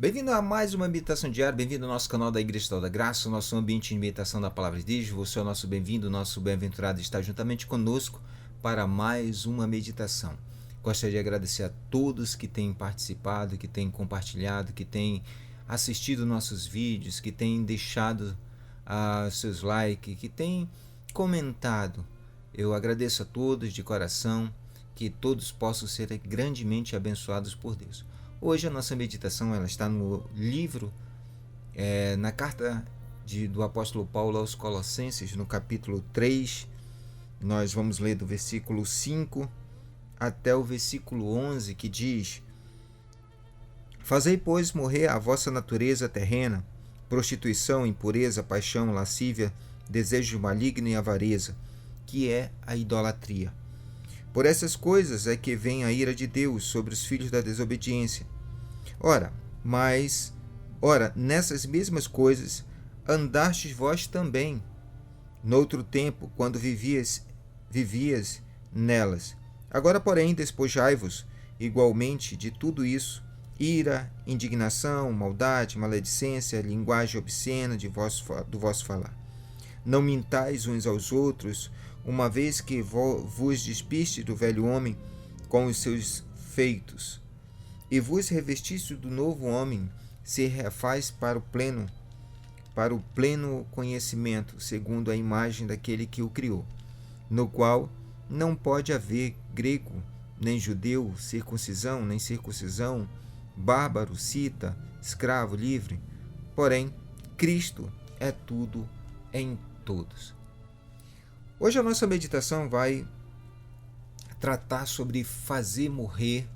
Bem-vindo a mais uma meditação diária, bem-vindo ao nosso canal da Igreja da Graça, o nosso ambiente de meditação da Palavra de Deus. Você é o nosso bem-vindo, nosso bem-aventurado está juntamente conosco para mais uma meditação. Gostaria de agradecer a todos que têm participado, que têm compartilhado, que têm assistido nossos vídeos, que têm deixado seus likes, que têm comentado. Eu agradeço a todos de coração, que todos possam ser grandemente abençoados por Deus. Hoje a nossa meditação ela está no livro, na carta do apóstolo Paulo aos Colossenses, no capítulo 3. Nós vamos ler do versículo 5 até o versículo 11, que diz: Fazei, pois, morrer a vossa natureza terrena, prostituição, impureza, paixão, lascívia, desejo maligno e avareza, que é a idolatria. Por essas coisas é que vem a ira de Deus sobre os filhos da desobediência. Ora, nessas mesmas coisas andastes vós também, noutro tempo, quando vivias nelas. Agora, porém, despojai-vos igualmente de tudo isso: ira, indignação, maldade, maledicência, linguagem obscena do vosso falar. Não mintais uns aos outros, uma vez que vos despiste do velho homem com os seus feitos, e vos revestiste do novo homem, se refaz para o pleno conhecimento, segundo a imagem daquele que o criou, no qual não pode haver grego, nem judeu, circuncisão, nem circuncisão, bárbaro, cita, escravo, livre, porém Cristo é tudo em todos. Hoje a nossa meditação vai tratar sobre fazer morrer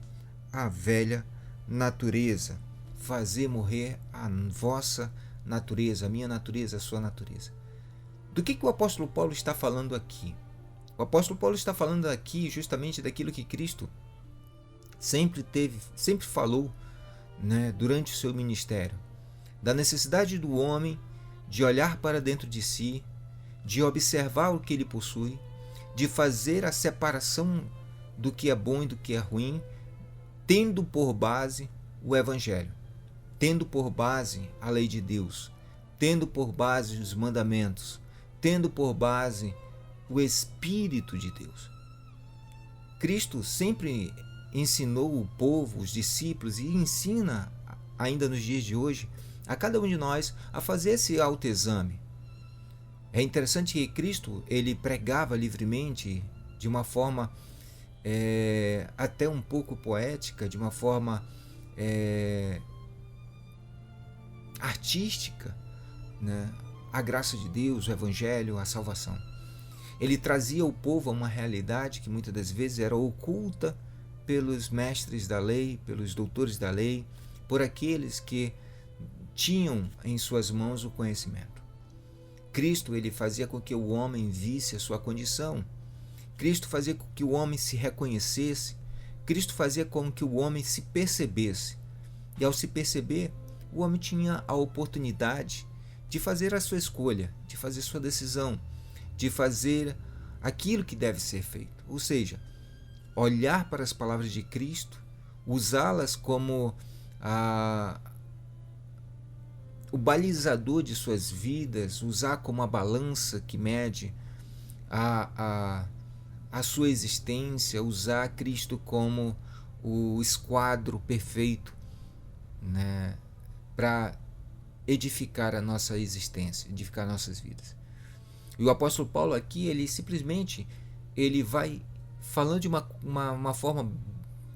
a velha natureza, fazer morrer a vossa natureza, a minha natureza, a sua natureza. Do que o apóstolo Paulo está falando aqui? O apóstolo Paulo está falando aqui justamente daquilo que Cristo sempre falou, durante o seu ministério, da necessidade do homem de olhar para dentro de si, de observar o que ele possui, de fazer a separação do que é bom e do que é ruim, tendo por base o Evangelho, tendo por base a lei de Deus, tendo por base os mandamentos, tendo por base o Espírito de Deus. Cristo sempre ensinou o povo, os discípulos, e ensina ainda nos dias de hoje a cada um de nós a fazer esse autoexame. É interessante que Cristo ele pregava livremente, de uma forma até um pouco poética, de uma forma artística, a graça de Deus, o Evangelho, a salvação. Ele trazia o povo a uma realidade que muitas das vezes era oculta pelos mestres da lei, pelos doutores da lei, por aqueles que tinham em suas mãos o conhecimento. Cristo ele fazia com que o homem visse a sua condição. Cristo fazia com que o homem se reconhecesse. Cristo fazia com que o homem se percebesse. E ao se perceber, o homem tinha a oportunidade de fazer a sua escolha, de fazer sua decisão, de fazer aquilo que deve ser feito. Ou seja, olhar para as palavras de Cristo, usá-las como o balizador de suas vidas, usar como a balança que mede a sua existência, usar Cristo como o esquadro perfeito, para edificar a nossa existência, edificar nossas vidas. E o apóstolo Paulo aqui, ele simplesmente vai falando de uma forma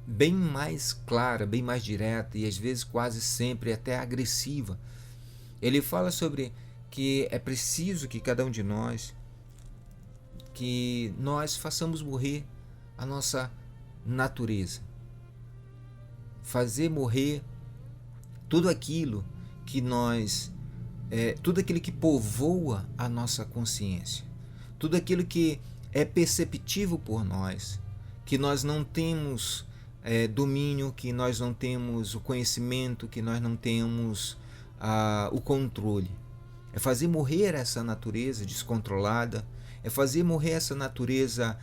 bem mais clara, bem mais direta e às vezes quase sempre até agressiva. Ele fala sobre que é preciso que cada um de nós, que nós façamos morrer a nossa natureza. Fazer morrer tudo aquilo que tudo aquilo que povoa a nossa consciência. Tudo aquilo que é perceptível por nós, que nós não temos domínio, que nós não temos o conhecimento, que nós não temos o controle. É fazer morrer essa natureza descontrolada, é fazer morrer essa natureza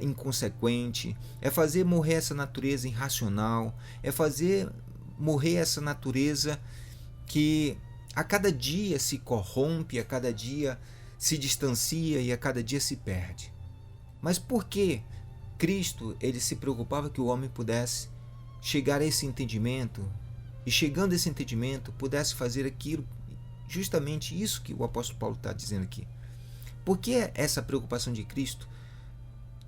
inconsequente, é fazer morrer essa natureza irracional, é fazer morrer essa natureza que a cada dia se corrompe, a cada dia se distancia e a cada dia se perde. Mas por que Cristo ele se preocupava que o homem pudesse chegar a esse entendimento e, chegando a esse entendimento, pudesse fazer aquilo, justamente isso que o apóstolo Paulo está dizendo aqui? Por que essa preocupação de Cristo,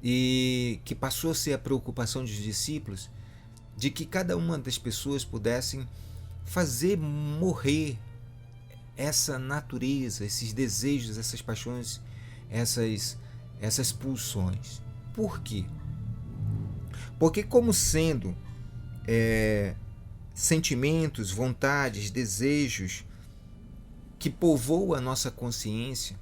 e que passou a ser a preocupação dos discípulos, de que cada uma das pessoas pudessem fazer morrer essa natureza, esses desejos, essas paixões, essas pulsões? Por quê? Porque como sendo sentimentos, vontades, desejos que povoam a nossa consciência,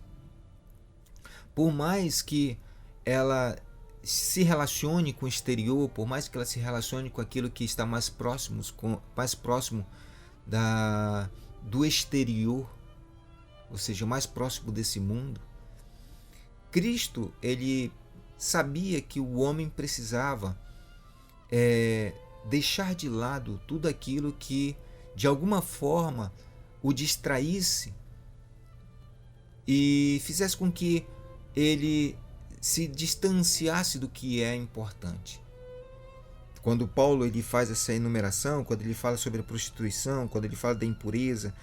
por mais que ela se relacione com o exterior, por mais que ela se relacione com aquilo que está mais próximo do exterior, ou seja, mais próximo desse mundo, Cristo ele sabia que o homem precisava deixar de lado tudo aquilo que de alguma forma o distraísse e fizesse com que ele se distanciasse do que é importante. Quando Paulo ele faz essa enumeração, quando ele fala sobre a prostituição, quando ele fala da impureza,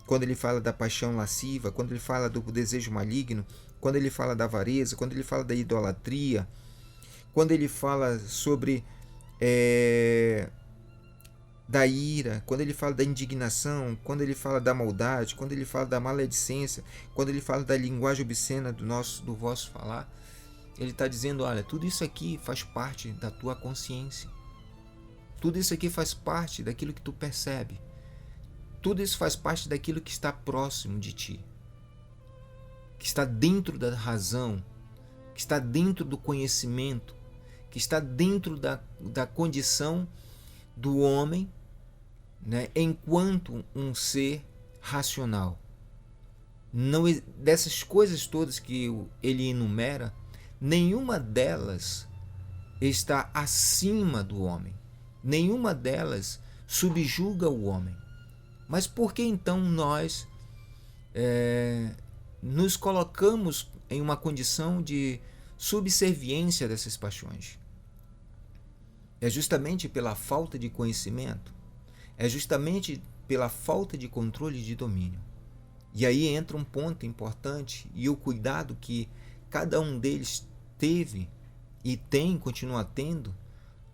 quando ele fala da paixão lasciva, quando ele fala do desejo maligno, quando ele fala da avareza, quando ele fala da idolatria, quando ele fala sobre da ira, quando ele fala da indignação, quando ele fala da maldade, quando ele fala da maledicência, quando ele fala da linguagem obscena do vosso falar, ele está dizendo, olha, tudo isso aqui faz parte da tua consciência. Tudo isso aqui faz parte daquilo que tu percebe. Tudo isso faz parte daquilo que está próximo de ti, que está dentro da razão, que está dentro do conhecimento, que está dentro da condição do homem, né, enquanto um ser racional. Não, dessas coisas todas que ele enumera, nenhuma delas está acima do homem. Nenhuma delas subjuga o homem. Mas por que então nós nos colocamos em uma condição de subserviência dessas paixões? É justamente pela falta de conhecimento, é justamente pela falta de controle e de domínio. E aí entra um ponto importante e o cuidado que cada um deles teve e tem, continua tendo,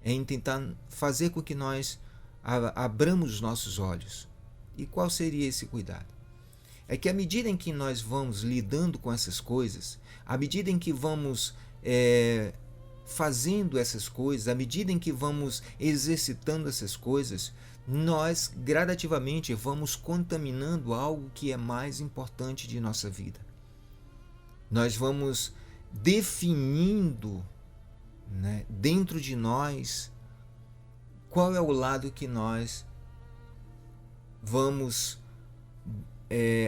é em tentar fazer com que nós abramos os nossos olhos. E qual seria esse cuidado? É que à medida em que nós vamos lidando com essas coisas, à medida em que vamos fazendo essas coisas, à medida em que vamos exercitando essas coisas, nós gradativamente vamos contaminando algo que é mais importante de nossa vida. Nós vamos definindo, né, dentro de nós qual é o lado que nós vamos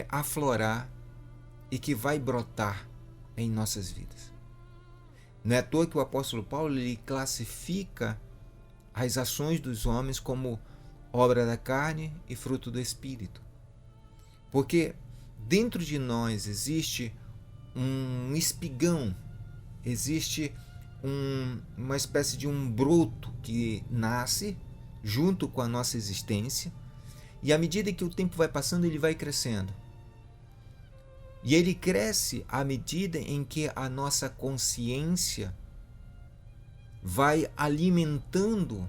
aflorar e que vai brotar em nossas vidas. Não é à toa que o apóstolo Paulo ele classifica as ações dos homens como obra da carne e fruto do Espírito. Porque dentro de nós existe um espigão, existe uma espécie de um broto que nasce junto com a nossa existência, e à medida que o tempo vai passando ele vai crescendo. E ele cresce à medida em que a nossa consciência vai alimentando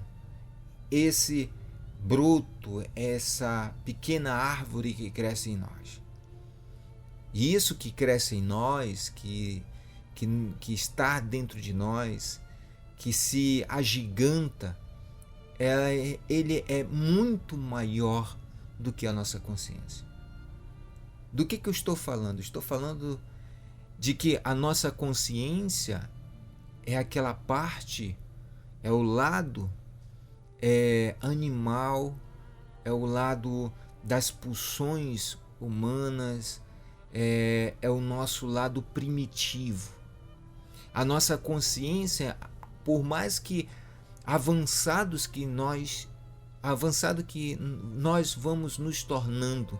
esse broto, essa pequena árvore que cresce em nós. E isso que cresce em nós, que está dentro de nós, que se agiganta, ele é muito maior do que a nossa consciência. Do que eu estou falando? Estou falando de que a nossa consciência é aquela parte, é o lado animal, é o lado das pulsões humanas, é o nosso lado primitivo. A nossa consciência, por mais que avançados que nós avançado que nós vamos nos tornando,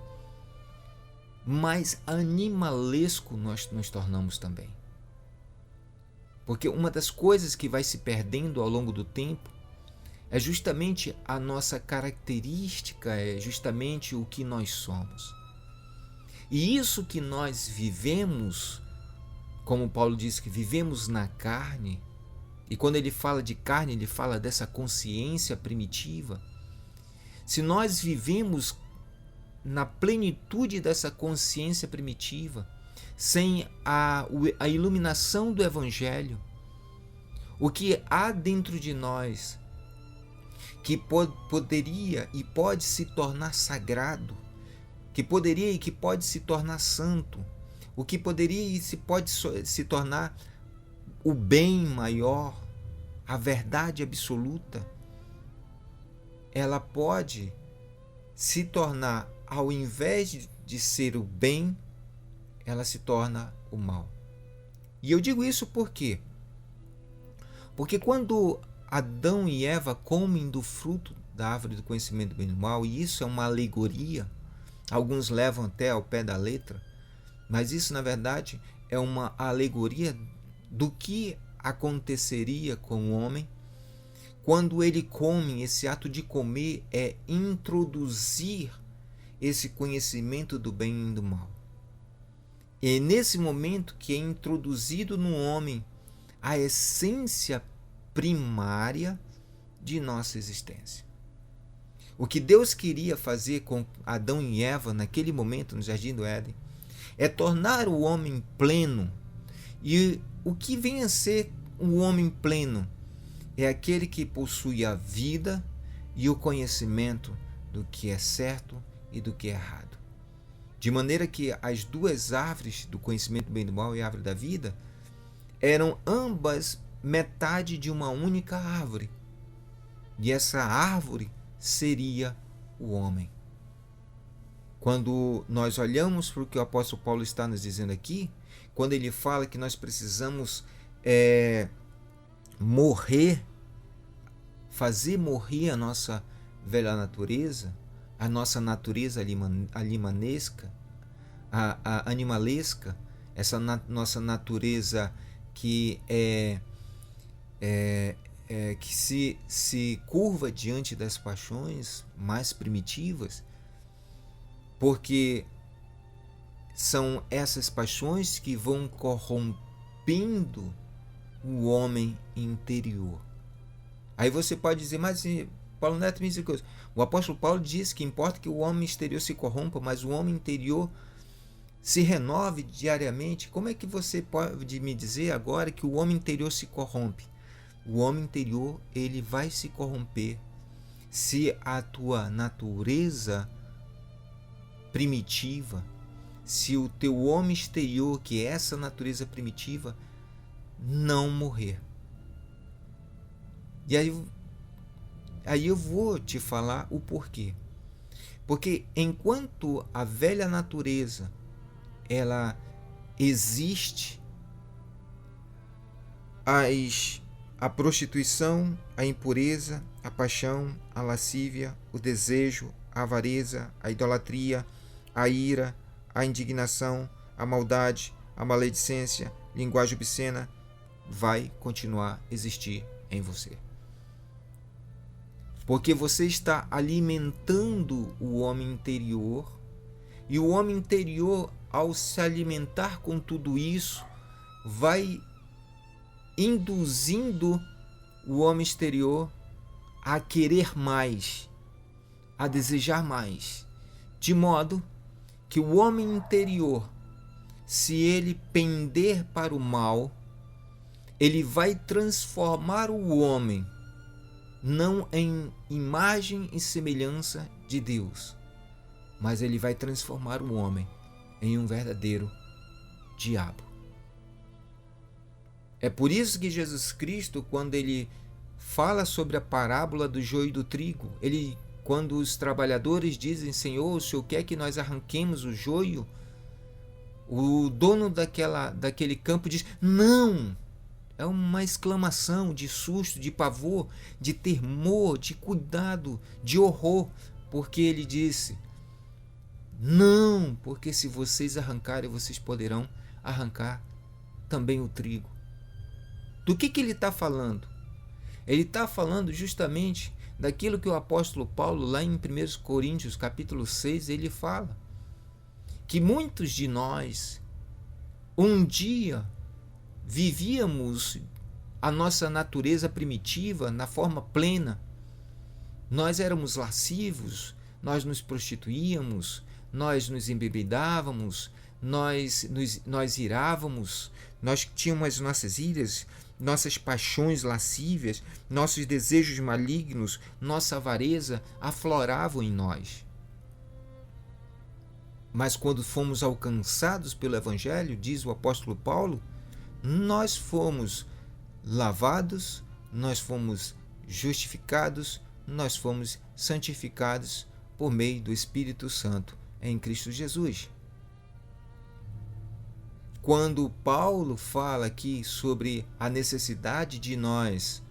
mais animalesco nós nos tornamos também. Porque uma das coisas que vai se perdendo ao longo do tempo é justamente a nossa característica, é justamente o que nós somos. E isso que nós vivemos, como Paulo diz que vivemos na carne, e quando ele fala de carne, ele fala dessa consciência primitiva. Se nós vivemos na plenitude dessa consciência primitiva, sem a iluminação do Evangelho, o que há dentro de nós que poderia e pode se tornar sagrado, que poderia e que pode se tornar santo, o que poderia e pode se tornar o bem maior, a verdade absoluta, ela pode se tornar, ao invés de ser o bem, ela se torna o mal. E eu digo isso por quê? Porque quando Adão e Eva comem do fruto da árvore do conhecimento do bem e do mal, e isso é uma alegoria, alguns levam até ao pé da letra, mas isso na verdade é uma alegoria do que aconteceria com o homem quando ele come. Esse ato de comer é introduzir esse conhecimento do bem e do mal. E nesse momento que é introduzido no homem a essência primária de nossa existência. O que Deus queria fazer com Adão e Eva naquele momento no Jardim do Éden é tornar o homem pleno. E o que vem a ser o homem pleno? É aquele que possui a vida e o conhecimento do que é certo e do que é errado. De maneira que as duas árvores do conhecimento do bem e do mal e a árvore da vida eram ambas metade de uma única árvore. E essa árvore seria o homem. Quando nós olhamos para o que o apóstolo Paulo está nos dizendo aqui, quando ele fala que nós precisamos morrer, fazer morrer a nossa velha natureza, a nossa natureza animalesca, essa nossa natureza que que se curva diante das paixões mais primitivas, porque são essas paixões que vão corrompendo o homem interior. Aí você pode dizer, mas Paulo Neto me diz coisa. O apóstolo Paulo diz que importa que o homem exterior se corrompa, mas o homem interior se renove diariamente. Como é que você pode me dizer agora que o homem interior se corrompe? O homem interior, ele vai se corromper se a tua natureza primitiva, se o teu homem exterior, que é essa natureza primitiva, não morrer. E aí eu vou te falar o porquê. Porque enquanto a velha natureza ela existe, a prostituição, a impureza, a paixão, a lascívia, o desejo, a avareza, a idolatria, a ira, a indignação, a maldade, a maledicência, linguagem obscena, vai continuar a existir em você. Porque você está alimentando o homem interior, e o homem interior, ao se alimentar com tudo isso, vai induzindo o homem exterior a querer mais, a desejar mais, de modo que o homem interior, se ele pender para o mal, ele vai transformar o homem não em imagem e semelhança de Deus, mas ele vai transformar o homem em um verdadeiro diabo. É por isso que Jesus Cristo, quando ele fala sobre a parábola do joio e do trigo, quando os trabalhadores dizem, Senhor, o Senhor quer que nós arranquemos o joio? O dono daquele campo diz, não, é uma exclamação de susto, de pavor, de temor, de cuidado, de horror, porque ele disse: não, porque se vocês arrancarem, vocês poderão arrancar também o trigo. Do que ele está falando? Ele está falando justamente daquilo que o apóstolo Paulo, lá em 1 Coríntios capítulo 6, ele fala, que muitos de nós, um dia, vivíamos a nossa natureza primitiva na forma plena. Nós éramos lascivos, nós nos prostituíamos, nós nos embebedávamos, nós irávamos, nós tínhamos as nossas iras, nossas paixões lascívias, nossos desejos malignos, nossa avareza afloravam em nós. Mas quando fomos alcançados pelo Evangelho, diz o apóstolo Paulo, nós fomos lavados, nós fomos justificados, nós fomos santificados por meio do Espírito Santo em Cristo Jesus. Quando Paulo fala aqui sobre a necessidade de nós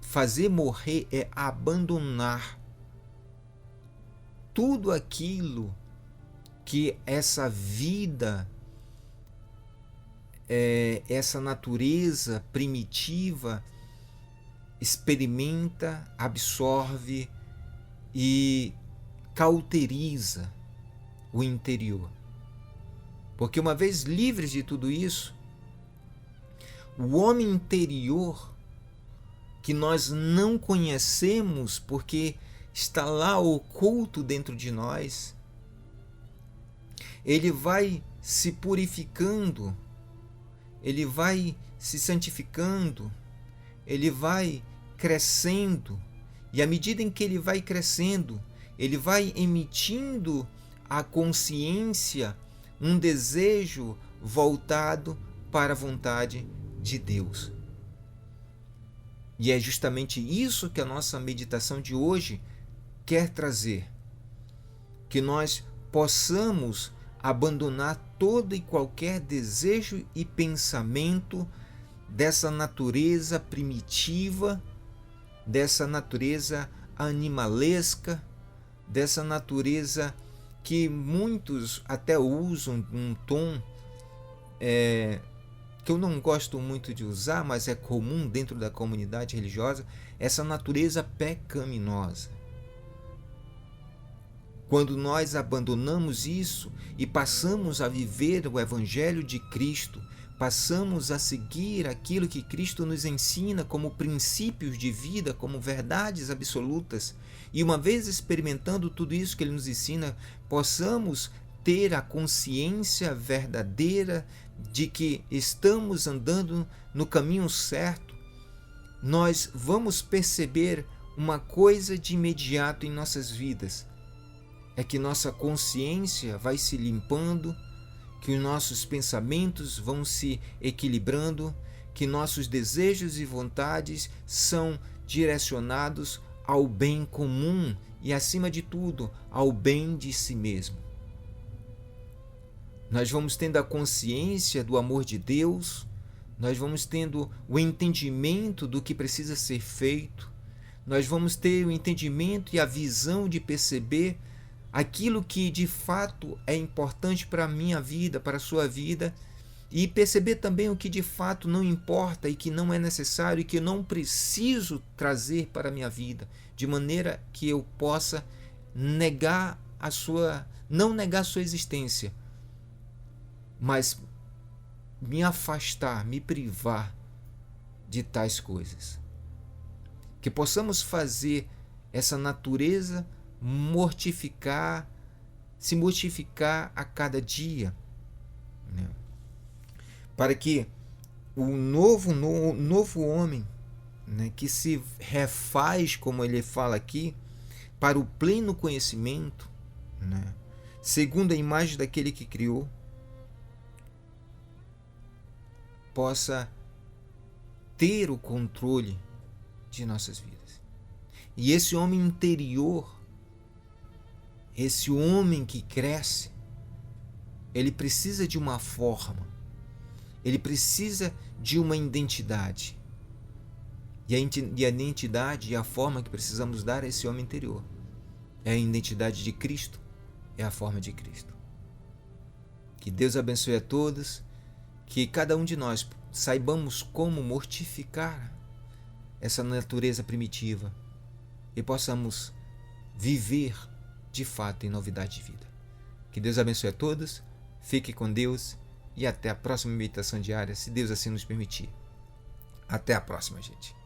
fazer morrer, abandonar tudo aquilo que essa vida, essa natureza primitiva experimenta, absorve e cauteriza o interior. Porque uma vez livres de tudo isso, o homem interior que nós não conhecemos porque está lá oculto dentro de nós, ele vai se purificando, ele vai se santificando, ele vai crescendo, e à medida em que ele vai crescendo, ele vai emitindo a consciência, um desejo voltado para a vontade de Deus. E é justamente isso que a nossa meditação de hoje quer trazer, que nós possamos abandonar todo e qualquer desejo e pensamento dessa natureza primitiva, dessa natureza animalesca, dessa natureza que muitos até usam um tom que eu não gosto muito de usar, mas é comum dentro da comunidade religiosa, essa natureza pecaminosa. Quando nós abandonamos isso e passamos a viver o Evangelho de Cristo, passamos a seguir aquilo que Cristo nos ensina como princípios de vida, como verdades absolutas, e uma vez experimentando tudo isso que Ele nos ensina, possamos ter a consciência verdadeira de que estamos andando no caminho certo, nós vamos perceber uma coisa de imediato em nossas vidas, é que nossa consciência vai se limpando, que os nossos pensamentos vão se equilibrando, que nossos desejos e vontades são direcionados ao bem comum e, acima de tudo, ao bem de si mesmo. Nós vamos tendo a consciência do amor de Deus, nós vamos tendo o entendimento do que precisa ser feito, nós vamos ter o entendimento e a visão de perceber aquilo que de fato é importante para a minha vida, para a sua vida, e perceber também o que de fato não importa e que não é necessário e que eu não preciso trazer para a minha vida, de maneira que eu possa não negar a sua existência, mas me afastar, me privar de tais coisas. Que possamos fazer essa natureza se mortificar a cada dia, né? Para que o novo homem, né, que se refaz, como ele fala aqui, para o pleno conhecimento, né, segundo a imagem daquele que criou, possa ter o controle de nossas vidas. E esse homem interior, esse homem que cresce, ele precisa de uma forma, Ele precisa de uma identidade. E a identidade e a forma que precisamos dar a esse homem interior é a identidade de Cristo, é a forma de Cristo. Que Deus abençoe a todos, que cada um de nós saibamos como mortificar essa natureza primitiva e possamos viver de fato em novidade de vida. Que Deus abençoe a todos, fique com Deus e até a próxima meditação diária, se Deus assim nos permitir. Até a próxima, gente.